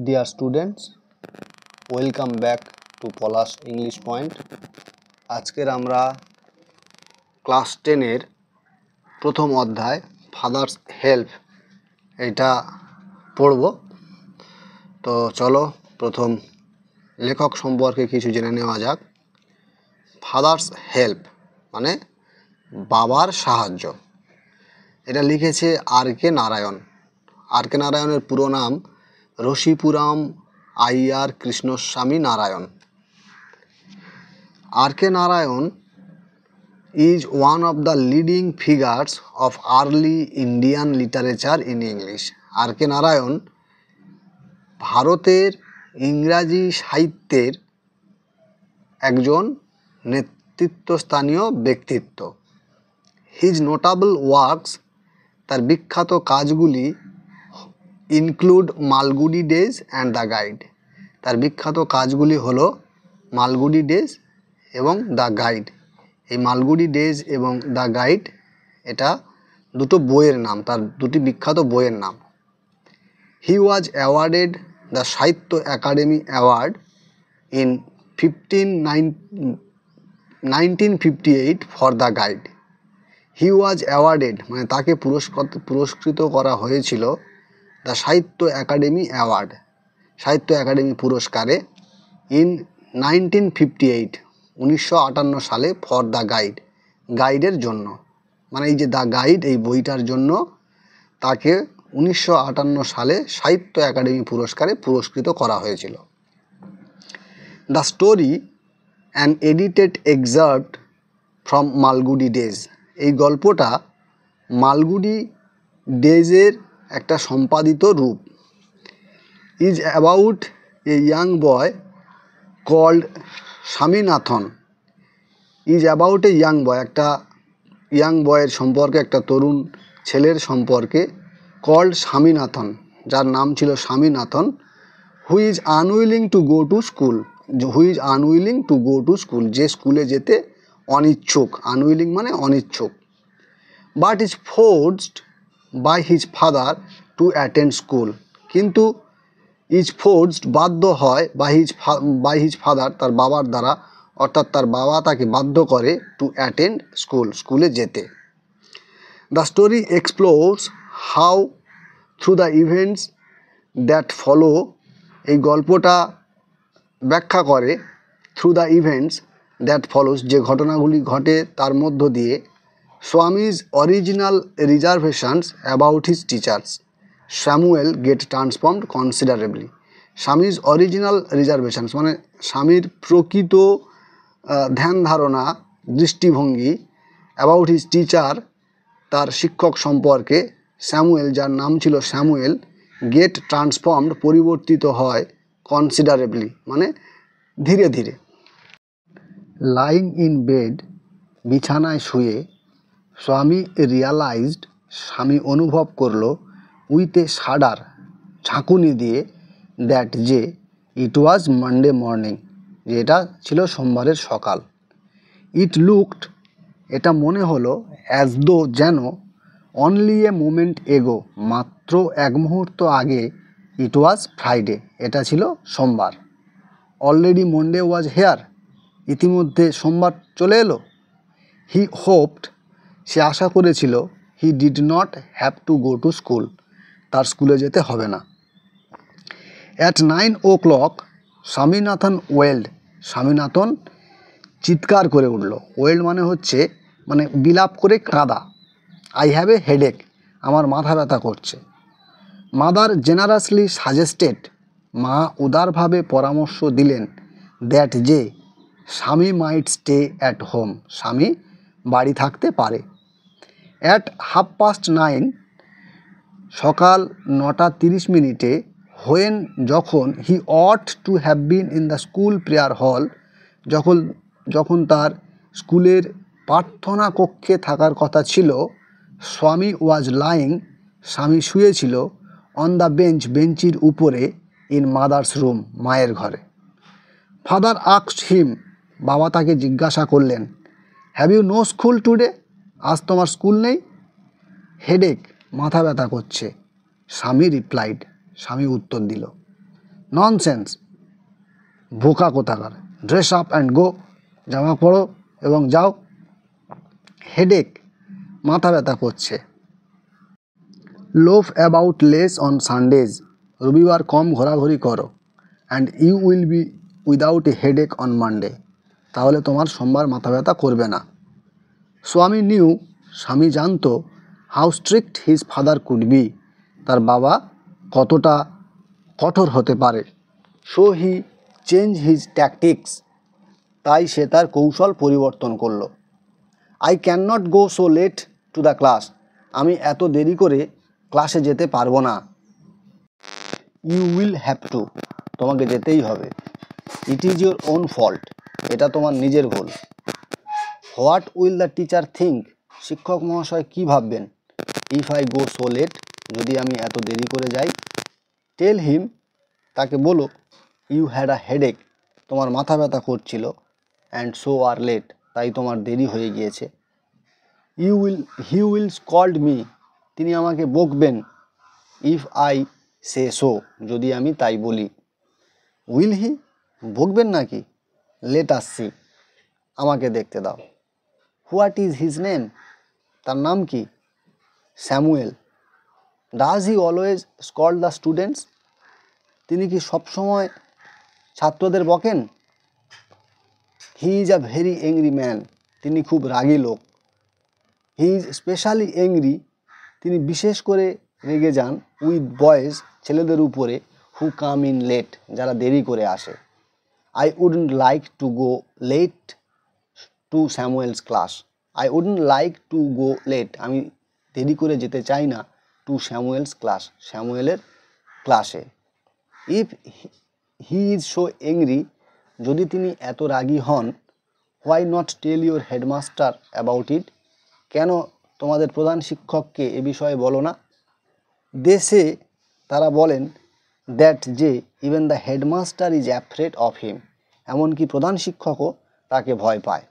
Dear students, welcome back to Polash English Point. আজকের আমরা class 10 প্রথম অধ্যায় ফাদার্স হেল্প এটা পড়ব। তো চলো প্রথম লেখক সম্পর্কে কিছু জেনে নেওয়া যাক। ফাদার্স হেল্প মানে বাবার সাহায্য। এটা লিখেছে আর.কে. নারায়ণ। আর.কে. নারায়ণের পুরো নাম রসিপুরাম Iyer Krishnaswami Narayan. R.K. Narayan is one of the leading figures of early Indian literature in English. R.K. Narayan ভারতের ইংরাজি সাহিত্যের একজন নেতৃত্বস্থানীয় ব্যক্তিত্ব। His notable works, তার বিখ্যাত কাজগুলি include Malgudi Days and the Guide. তার বিখ্যাত কাজগুলি হলো মালগুডি ডেজ এবং দ্য গাইড। এই মালগুডি ডেজ এবং দ্য গাইড এটা দুটো বইয়ের নাম, তার দুটি বিখ্যাত বইয়ের নাম। He was awarded the Sahitya Akademi award in 1958 for the Guide. He was awarded মানে তাকে পুরস্কৃত করা হয়েছিল দ্য সাহিত্য একাডেমি অ্যাওয়ার্ড, সাহিত্য একাডেমি পুরস্কারে ইন 1958 1958 সালে ফর দ্য গাইড, গাইডের জন্য। মানে এই যে দ্য গাইড এই বইটার জন্য তাকে 1958 সালে সাহিত্য একাডেমি পুরস্কারে পুরস্কৃত করা হয়েছিল। The story an edited excerpt from Malgudi Days. এই গল্পটা মালগুডি ডেজের একটা সম্পাদিত রূপ। Is about a young boy called Swaminathan. Is about a young boy, একটা ইয়াং বয়ের সম্পর্কে, একটা তরুণ ছেলের সম্পর্কে, কল্ড স্বামীনাথন, যার নাম ছিল Swaminathan. Who is unwilling to go to school. Who is unwilling to go to school, যে স্কুলে যেতে অনিচ্ছুক। আনউইলিং মানে অনিচ্ছুক। But is forced by his father to attend school. কিন্তু ইজ ফোর্সড বাধ্য হয় বাই হিজ ফাদার, তার বাবার দ্বারা, অর্থাৎ তার বাবা তাকে বাধ্য করে টু অ্যাটেন্ড স্কুল, স্কুলে যেতে। The story explores how through the events that follow. এই গল্পটা ব্যাখ্যা করে through the events that follows, যে ঘটনাগুলি ঘটে তার মধ্য দিয়ে, Swami's original reservations about his teachers Samuel get transformed considerably. Swami's original reservations মানে স্বামীর প্রকৃত ধ্যান ধারণা, দৃষ্টিভঙ্গি, অ্যাবাউট হিজ টিচার তার শিক্ষক সম্পর্কে, স্যামুয়েল যার নাম ছিল স্যামুয়েল, গেট ট্রান্সফর্মড পরিবর্তিত হয়, কনসিডারেবলি মানে ধীরে ধীরে। লাইং ইন বেড বিছানায় শুয়ে, স্বামী রিয়ালাইজড স্বামী অনুভব করলো, উইথ এ শাডার ঝাঁকুনি দিয়ে, দ্যাট যে ইট ওয়াজ মানডে মর্নিং, যে এটা ছিল সোমবারের সকাল। ইট লুকড এটা মনে হলো, অ্যাজ দো যেন, অনলি এ মোমেন্ট এগো মাত্র এক মুহূর্ত আগে, ইট ওয়াজ ফ্রাইডে এটা ছিল সোমবার। অলরেডি মন্ডে ওয়াজ হেয়ার ইতিমধ্যে সোমবার চলে এলো। হি হোপড সে আশা করেছিল, he did not have to go to school তার স্কুলে যেতে হবে না। At 9 o'clock Swaminathan well Swaminathan চিৎকার করে উঠল। ওয়েল্ড মানে হচ্ছে মানে বিলাপ করে কাঁদা। আই হ্যাভ এ হেডেক আমার মাথা ব্যথা করছে। মাদার জেনারাসলি সাজেস্টেড মা উদারভাবে পরামর্শ দিলেন, দ্যাট যে স্বামী মাইট স্টে অ্যাট হোম স্বামী বাড়ি থাকতে পারে। অ্যাট 9:30 সকাল 9:30 হোয়েন যখন, he ought to have been in the school prayer hall যখন তার স্কুলের প্রার্থনা কক্ষে থাকার কথা ছিল, স্বামী ওয়াজ লাইং স্বামী শুয়েছিল, অন দ্য বেঞ্চ বেঞ্চির উপরে, ইন মাদার্স রুম মায়ের ঘরে। ফাদার আস্কড হিম বাবা তাকে জিজ্ঞাসা করলেন, have you no school today আজ তোমার স্কুল নেই? হেডেক মাথা ব্যথা করছে। স্বামী রিপ্লাইড স্বামী উত্তর দিল। ননসেন্স, বোকা কোথাকার। ড্রেস আপ অ্যান্ড গো, জামা পরো এবং যাও। হেডেক, মাথা ব্যথা করছে। Loaf about less on Sundays, রবিবার কম ঘোরাঘুরি করো। And you will be without a headache on Monday, তাহলে তোমার সোমবার মাথা ব্যথা করবে না। স্বামী নিউ, স্বামী জানতো, how strict his father could be, তার বাবা কতটা কঠোর হতে পারে। So he change his tactics, তাই সে তার কৌশল পরিবর্তন করলো। I can not go so late to the class, আমি এত দেরি করে ক্লাসে যেতে পারবো না। ইউ উইল হ্যাভ টু, তোমাকে যেতেই হবে। It is your own fault, এটা তোমার নিজের ভুল। What will the teacher think, শিক্ষক মহাশয় কী ভাববেন। If I go so late, যদি আমি এত দেরি করে যাই। টেল হিম, তাকে বলো, ইউ হ্যাড আ হেডেক, তোমার মাথা ব্যথা করছিল। অ্যান্ড সো আর লেট, তাই তোমার দেরি হয়ে গিয়েছে। হি উইল স্কল্ড মি, তিনি আমাকে বকবেন। ইফ আই সে সো, যদি আমি তাই বলি। উইল হি, বকবেন নাকি। লেট আস সি, আমাকে দেখতে দাও। হোয়াট ইজ হিজ নেম, তার নাম কি। Samuel. Does he always scold the students, তিনি কি সবসময় ছাত্রদের বকেন। He is a very angry man, তিনি খুব রাগী লোক। হি ইজ স্পেশালি অ্যাংরি, তিনি বিশেষ করে রেগে যান। উইথ বয়েজ, ছেলেদের উপরে। হু কাম ইন লেট, যারা দেরি করে আসে। I wouldn't like to go late to Samuel's class, I wouldn't like to go late, আমি দেরি করে যেতে চাই না। টু স্যামুয়েলস ক্লাস, স্যামুয়েলের ক্লাসে। If he is so angry, যদি তিনি এত রাগী হন। Why not tell your headmaster about it, কেন তোমাদের প্রধান শিক্ষককে এ বিষয়ে বলো না। দেশে তারা বলেন, দ্যাট যে even the headmaster is afraid of him, এমনকি প্রধান শিক্ষকও তাকে ভয় পায়।